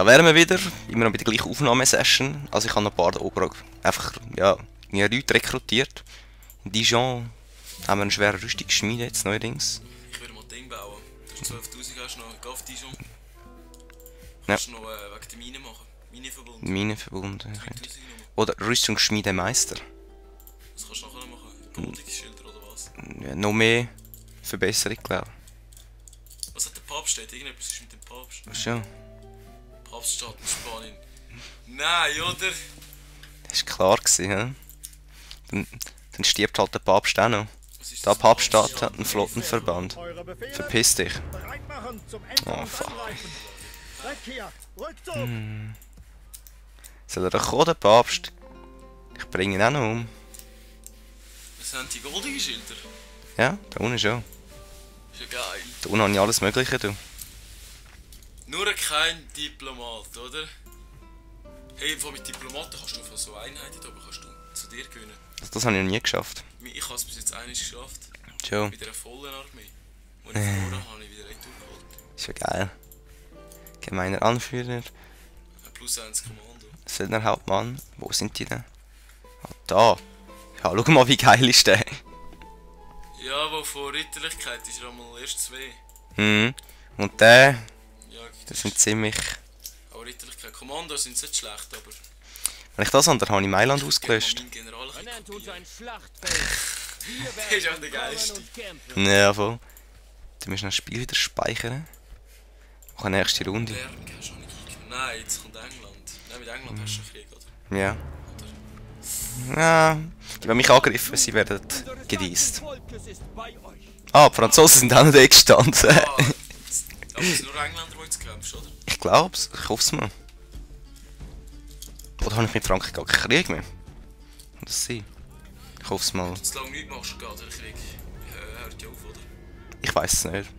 Da wären wir wieder, immer noch bei der gleichen Aufnahmesession. Also ich habe noch ein paar oben einfach, ja, Leute rekrutiert. In Dijon haben wir eine schwere Rüstung geschmiedet jetzt neuerdings. Ich würde mal ein Ding bauen. Du hast 12'000, hast du noch Gaff Dijon. Ja. Kannst du noch wegen der Mine machen. Mineverbund. Minenverbund. Okay. 3000 noch. Oder Rüstungsschmiedemeister. Das kannst du nachher noch machen. Goldige Schilder oder was? Ja, noch mehr Verbesserung, glaube Was hat der Papst steht? Irgendetwas ist mit dem Papst. ich. Schon. Papststaat in Spanien. Nein, oder? Das war klar gewesen, ja? Dann stirbt halt der Papst auch noch. Was ist Der das? Papststaat hat einen Flottenverband. Verpiss dich. Oh, fuck. Rückzug! Soll er doch kommen, der Papst? Ich bringe ihn auch noch um. Was haben die goldigen Schilder? Ja, da unten schon. Ist ja geil. Da unten habe ich alles Mögliche, du. Nur kein Diplomat, oder? Hey, mit Diplomaten kannst du von so Einheiten aber kannst du zu dir gewinnen. Das habe ich noch nie geschafft. Ich habe es bis jetzt einiges geschafft. Schon. Mit einer vollen Armee. Und ich verloren habe, ich wieder retour geholt. Ist ja geil. Gemeiner Anführer. Ein +1 Kommando. Söldner Hauptmann. Wo sind die denn? Ah, da. Ja, schau mal, wie geil ist der. Ja, aber von Ritterlichkeit ist er einmal erst 2. Mhm. Und der, Ja, das sind ziemlich... aber Ritterlichkeit. Kommando sind nicht schlecht, aber... Wenn ich das habe, dann habe ich Mailand Ich ausgelöscht. meinen General ein Nennt uns bisschen ein Schlachtfeld. Das ist auch der geilste. Ja, voll. Du musst noch das Spiel wieder speichern. Mach eine nächste Runde. Lernen hast du noch nicht eingenommen. Nein, jetzt kommt England. Nein, mit England hast du einen Krieg, oder? Ja. Ja, die haben mich angegriffen, sie werden gedeist. Ah, die Franzosen sind auch noch da gestanden. Ah, aber es sind nur Engländer, die jetzt kämpfen, oder? Ich glaub's, ich hoff's mal. Oder habe ich mit Frankreich gar keinen Krieg mehr? Kann das sein? Ich hoff's mal. Wenn du zu lange nichts machst, geht der Krieg. Hört ja auf, oder? Ich weiß es nicht.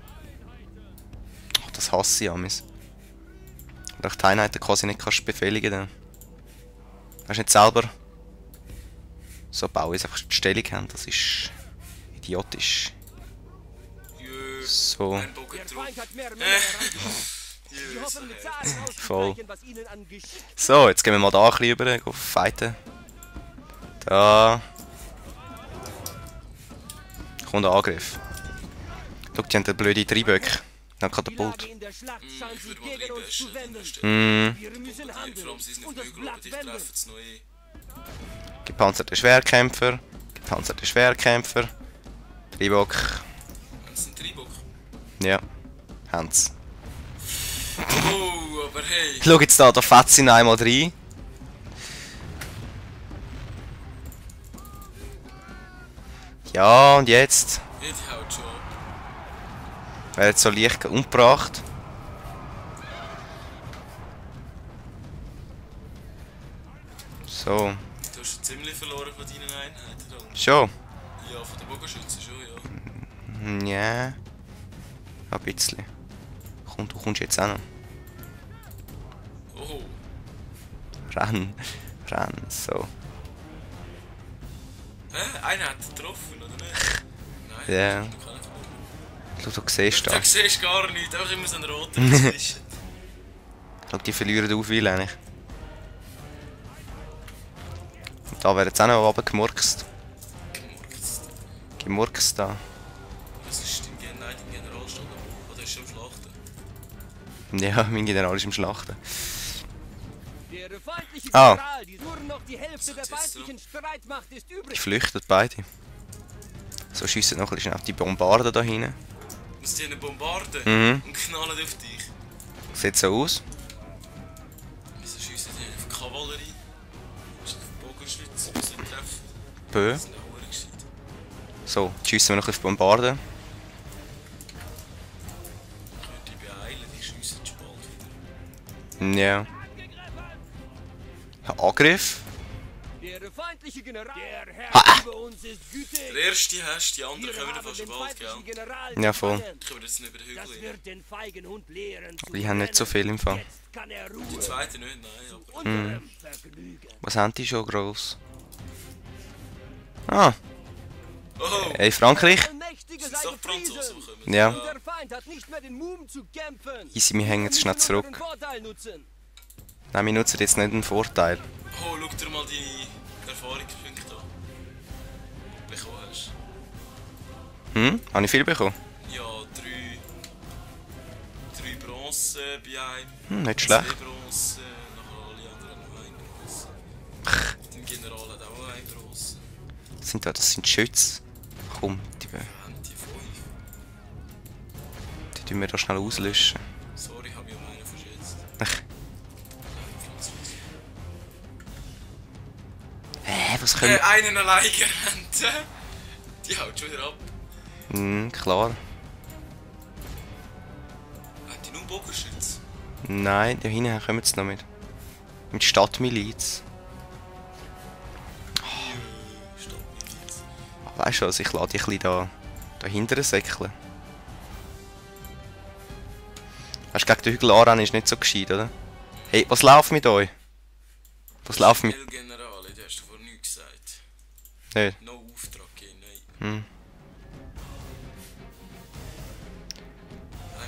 Ach, das hasse ich amis. Weil ich die Einheiten quasi nicht kannst befehligen dann. Hast du nicht selber so bauen, dass einfach die Stellung haben, das ist idiotisch. Jö. So, Ein Bogen Der drauf. Feind hat mehr Männer Jö, Sie so hoffen mit herrlich. Zahlen Voll. auszugleichen, was ihnen an Geschick so, jetzt gehen wir mal da ein bisschen rüber, gehen fighten. Da. Kommt der Angriff. Schau, die haben den blöden Treiböck. Dann Die Katapult. Lage in der Schlacht Ich scheint sich würde mal gegen uns zu reinbashen wenden. an der Stelle. Mhm. Wir müssen Vor handeln allem sie sind auf und das Hügel, aber Blatt dich wenden. treffen es noch eh. Gepanzerte Schwerkämpfer. Gepanzerte Schwerkämpfer. Triebock. Haben sie einen Triebock? Ja. Haben's. Oh, aber hey. Schau jetzt da fährt sie noch einmal rein. Ja, und jetzt? Ja, die haut schon ab. Wer hat so leicht umgebracht? So, Du hast schon ziemlich verloren von deinen Einheiten. Da. schon. Ja, von den Bogenschützen schon, ja. Ja. Ein bisschen. Komm, du kommst jetzt auch noch. Oh, Renn. Renn, so. hä? Einer hat getroffen, oder nicht? Nein, Ja. das ist noch keiner verloren. Du siehst Da das. siehst du gar nichts, einfach immer so einen roten dazwischen. Schau, die verlieren auch viel eigentlich. Und da werden jetzt auch noch runtergemurkst. Gemurkst. Gemurkst da. Was ist dein Generalstand? Oder ist er am Schlachten? Ja, mein General ist im Schlachten. Der feindliche Ah. General, die nur noch die Hälfte der feindlichen Streitmacht ist Die übrig. flüchten beide. So schiessen noch ein bisschen auf die Bombarden da hinten. Muss die einen bombarden Mhm. und knallen auf dich. Sieht so aus. Wieso schiessen die auf Kavallerie? Auf Bogenschützen, müssen treffen. Bö. Das sind auch verdammt gescheit. So, jetzt schiessen wir noch auf die Bombarden. Ich würde dich beeilen, die schiessen schon bald wieder. Ja. Angriff. Der feindliche General, der Herr Ha! über uns ist gütig. Der erste hast, die anderen Wir kommen haben fast den bald, feindlichen gell? General Ja, voll. gefangen. Ich komme jetzt nicht über den Hügel Das hin. wird den feigen Hund lehren zu Die haben nicht so viel im Fall. Jetzt kann er Die Ruhe zweite nicht, nein. Aber unserem Vergnügen. Was haben die schon gross? Ah, oh, hey Frankreich. Allmächtige sind sei es doch Franzosen, gepriesen. die kommen? Ja. Der Feind hat nicht mehr den Mumm zu kämpfen. Easy, wir hängen jetzt schnell zurück. Vorteil nutzen. Nein, wir nutzen jetzt nicht einen Vorteil. Oh, schau dir mal die Erfahrungspunkte an. Bekommen hast. Habe ich viel bekommen? Ja, 3 Bronze bei einem. Nicht schlecht. 2 Bronze, nachher alle anderen noch 1 Bronze. Dein General hat auch 1 Bronze. Das sind Schütze. Komm, die Haben die 5. tun wir da schnell auslöschen. Sorry, habe ich um einen verschätzt. Ach, Französisch. was können wir... Einen allein gerannt. Die haut schon wieder ab. Klar. Haben die nur Bogenschütze? Nein, da hinten kommen sie noch mit Stadtmiliz. Stadtmiliz. Weißt du was, ich lade dich ein bisschen da hinten säckeln. Weißt du, gegen den Hügel anrennen ist nicht so gescheit, oder? Hey, was läuft mit euch? Was läuft mit... Generale, der hast du vorhin nichts gesagt. Nicht? No Auftrag geben, nein. Einen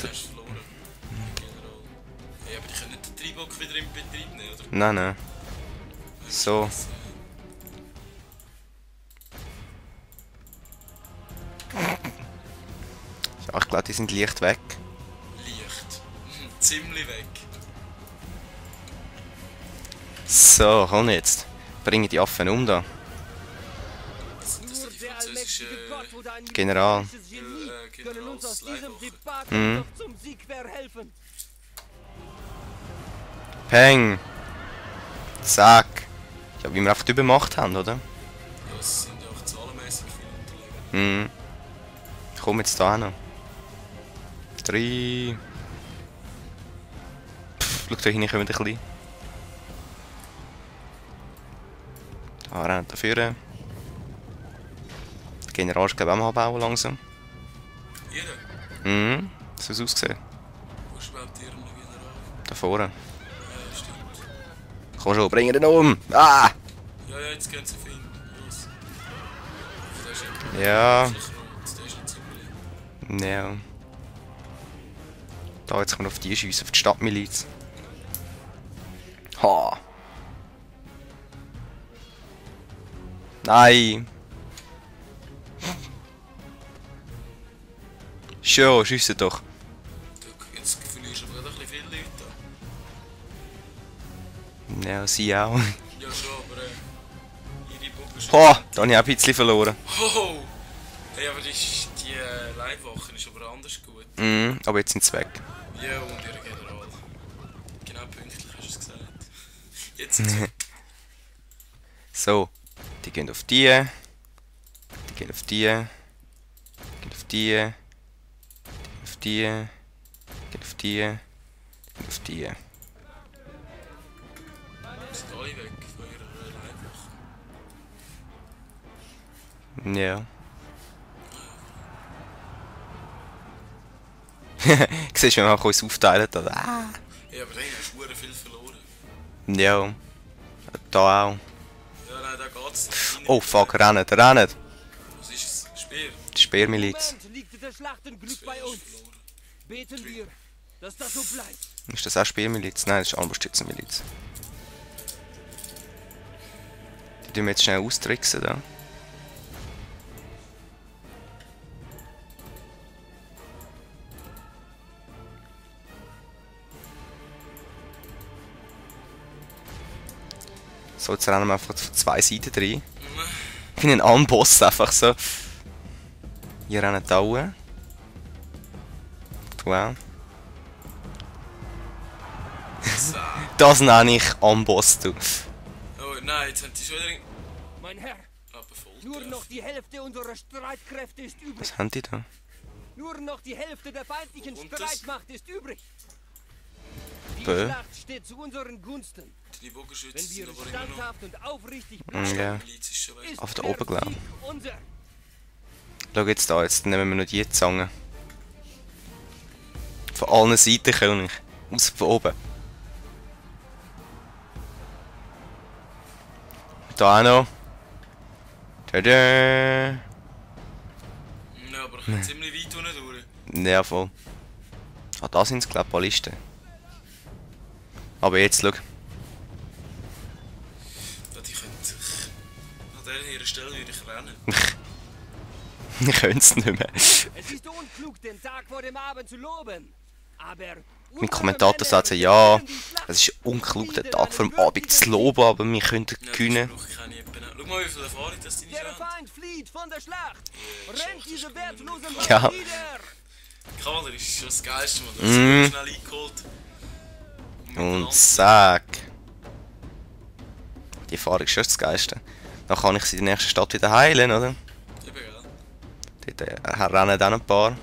hast du verloren. General. Hey, aber die können nicht den Triebock wieder in Betrieb nehmen, oder? Nein, nein. So. Ja, ich glaube, die sind leicht weg. Leicht. Ziemlich weg. So, komm jetzt. Bringe die Affen um da. Das sind Nur die der französische... allmächtige Gott oder ein General. militärisches Genie können uns aus diesem Generalsleibwache. Debakel noch zum Sieg verhelfen. Peng! Zack! Ja, wie wir einfach die Übermacht haben, oder? Ja, es sind ja auch zahlenmäßig viel unterlegen. Komm jetzt da noch. 3. Schau da hinten kommen ein bisschen. Da rennen dafür. Der General ist glaube ich auch mal abbauen langsam. Jeder? So hat es ausgesehen. Wo ist überhaupt Ihr General? Da vorne. Ja, stimmt. Komm schon, bring ihn um! Ah! Ja, jetzt gehen sie auf ihn. Los. Der ist ja Ja. rot, der ist nicht ziemlich... Ja. Da, jetzt kommen wir auf die schiessen, auf die Stadtmiliz. Ha! Nein! Schon, schiessen doch. Jetzt verlierst du aber gerade ein bisschen viele Leute. Ja, sie auch. Ja schon, aber ihre Puppe ist... Ha! Da habe ich auch ein bisschen verloren. Oh! Hey, aber die Leibwache ist aber anders gut. Aber jetzt sind sie weg. Ja, und ihre General. Genau pünktlich hast du es gesagt. Jetzt sind sie... So. Die gehen auf die. Die gehen auf die. Gehen auf die. Auf die. Gehen auf die. Gehen auf die. sind alle weg von ihrer Leibwache. Ja. Siehst du, wenn wir uns aufteilen, oder? Ah. Ja, aber dann hast du verdammt viel verloren. Ja. Da auch. Ja, nein, da geht's. Oh fuck, rennen, rennen! Was ist es? Speer? Die Speermiliz. Moment liegt das Schlachtenglück bei uns. Verloren. Beten wir, dass das so bleibt. Ist das auch Speermiliz? Nein, das ist Armbrustschützenmiliz. Die tun wir jetzt schnell austricksen da. So, jetzt rennen wir einfach von 2 Seiten rein. Wie ein Amboss einfach so. Hier rennen da hoch. Wow. So. Das nenne ich Amboss, du. Oh nein, jetzt haben die schon wieder... Mein Herr, Abbefolgt. nur noch die Hälfte unserer Streitkräfte ist übrig. Was haben die da? Nur noch die Hälfte der feindlichen Und das? Streitmacht ist übrig. Die Bäh. Schlacht steht zu unseren Gunsten. Die Bogenschützen Wenn sind wir aber immer noch... standhaft und aufrichtig bleiben, Ja. Die Miliz ist schon weg. ist Auf der der oben, glaub ich. Sieg unser. Schau jetzt da, jetzt nehmen wir noch die Zange. Von allen Seiten komme ich. Aus von oben. Da auch noch. Tada! Ja, aber ich bin ziemlich weit unten durch. Ja, voll. Ah, da sind es, glaube ich, Ballisten. Aber jetzt, schau. die könnte... An dieser Stelle würde ich rennen. Ich könnte es nicht mehr. Es ist unklug, den Tag vor dem Abend zu loben. Aber Mein Kommentator sagt so, ja, es ist unklug, den Tag vor dem Abend zu loben, aber wir könnten gewinnen. Schau mal, wie viel Erfahrung das deine der haben. Feind flieht von der Schlacht. Rennt diese wertlosen Ja. Mann nieder. Kavallerie ist schon das Geilste, man. Du hast schnell eingeholt. Und zack. Die Erfahrung ist schon das Geilste. Dann kann ich sie in der nächsten Stadt wieder heilen, oder? Eben, gell? Dort rennen dann ein paar.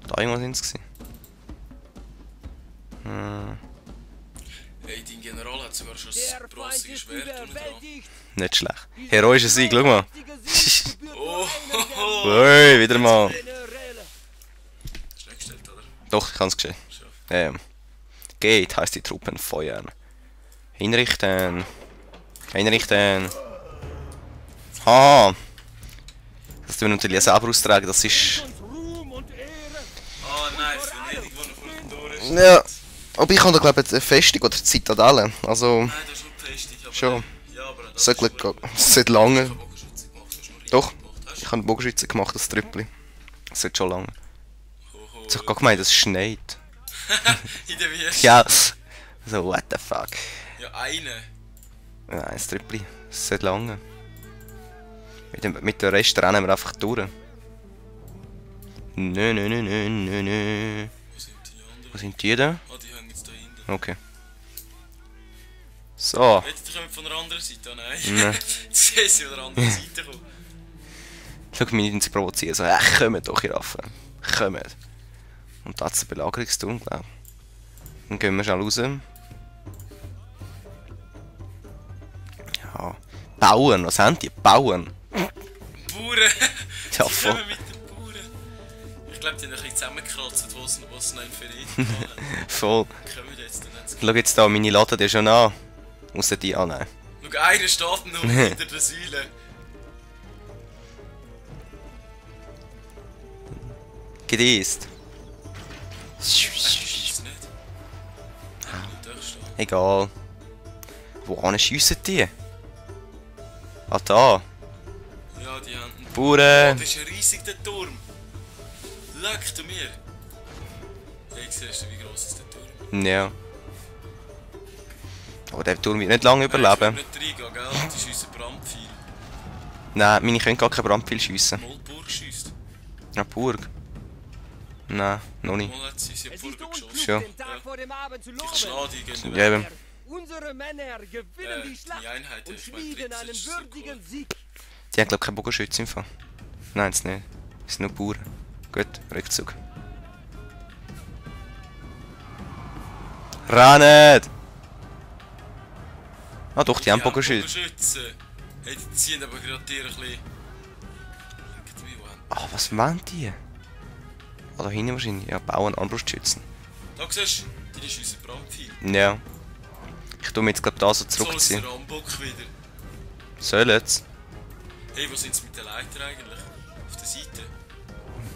Da irgendwo sind sie. Hey, dein General hat sogar schon Der das Feind bronzige ist Schwert unten dran. überwältigt. Nicht schlecht. Heroischer Sieg, schau mal. Oh, Ui, wieder mal. Generäle. Schnell gestellt, oder? Doch, ich kann es geschehen. Schon. Geht heißt die Truppen feuern. Hinrichten. Hinrichten. Ha. Das tun wir natürlich selber austragen, das ist... Uns Ruhm und Ehre. Ah nein, Venedig, wo noch vor dem Tor ist. Ja. Aber ich habe da glaube ich eine Festung oder eine Zitadelle. Also... Nein, das ist nur Festung. Aber Schon. Ja, aber das Es ist sollte schon- es sollte lange... Ich habe Bogenschütze gemacht, hast du noch richtig Doch. gemacht, hast Ich du? habe einen Bogenschütze gemacht, das Trüppli. Es sollte schon lange. Hoho. Ich habe gerade gemeint, es schneit. In der Wüste. Ja. So, what the fuck. Ja, eine. Nein, das Trüppli. Es sollte lange. Mit dem Rest rennen wir einfach durch. Nö, nö, nö, nö, nö, nö. Wo sind die anderen? Wo sind die da? Ah, die hängen jetzt da hinten. Okay. So. Wette, die kommen von der anderen Seite? Ah, nein. Nein. Jetzt sehen sie von der anderen Seite kommen. Schau mich nicht zu provozieren. So, kommt doch, ihr Affen. Kommt. Und das ist ein Belagerungsturm, glaube ich. Dann gehen wir schnell raus. Ja. Bauern, was haben die? Bauern. Bauern! Ja, Die voll. kommen mit den Bauern. Ich glaube, die haben ein bisschen zusammengekratzt, wo sie noch in Venedig haben. Voll. Kommen jetzt dann jetzt. Schau jetzt da, meine laden die schon an. Ausser die an. Nein. Schau, einer steht noch hinter der Säule. Gedießt. Schießt nicht. Ja, nicht durchstehen. Egal. Wo schiessen die? Ah, da. Ja, die haben... Oh, Bauern. das ist ja riesig, der Turm. Leck du mir. Hey, siehst du, wie gross ist der Turm? Ja. Aber der Turm wird nicht lange überleben. Ich will nicht reingehen, gell? Das ist unser Brandpfeil. Nein, meine können gar kein Brandpfeil schiessen. Molburg schiesst. Ja, Burg. Nein, noch nicht. Mal hat sie unsere Es Burg ist unklug, geschossen. Ja. den Tag vor dem Abend zu loben. Schade, die gehen Ja, weg. eben. Unsere Männer gewinnen die Die Schlacht Einheit und ist mein schmieden drittes, einen das ist so würdigen cool. Sieg. Die haben glaube ich keinen Bogenschütze im Fall. Nein, es nicht. Es sind nur Bauern. Gut, Rückzug. Rennt! Ah doch, die haben Bogenschütze. Bogenschützen. Hey, die ziehen aber gerade dir ein bisschen... Irgendwie, wo haben... Ah, was meinen die? Ah, da hinten wahrscheinlich. Ja, Bauern, Armbrustschützen. Da siehst du, die ist unser Brandpfeil. Ja. Ich tue mir jetzt glaube da so So ist zurückziehen. der Rambock wieder. Soll jetzt? Hey, wo sind sie mit der Leiter eigentlich? Auf der Seite?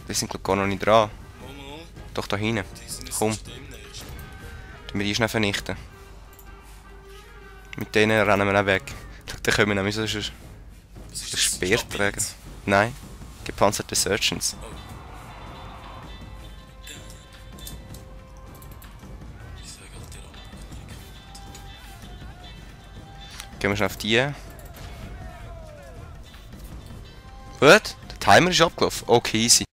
Die sind glaube gar noch nicht dran. Mal. Doch da hinten. Die sind jetzt Komm. zu dem nächsten. Tun wir die schnell vernichten. Mit denen rennen wir auch weg. Schau, da können wir nämlich so Was ist den das? Speer tragen. Schlapphilz? Nein, gepanzerte Surgeons. Oh. Ich sage halt, der Rambock. Gehen wir schnell auf die. Gut, der Timer ist abgelaufen. Okay, easy.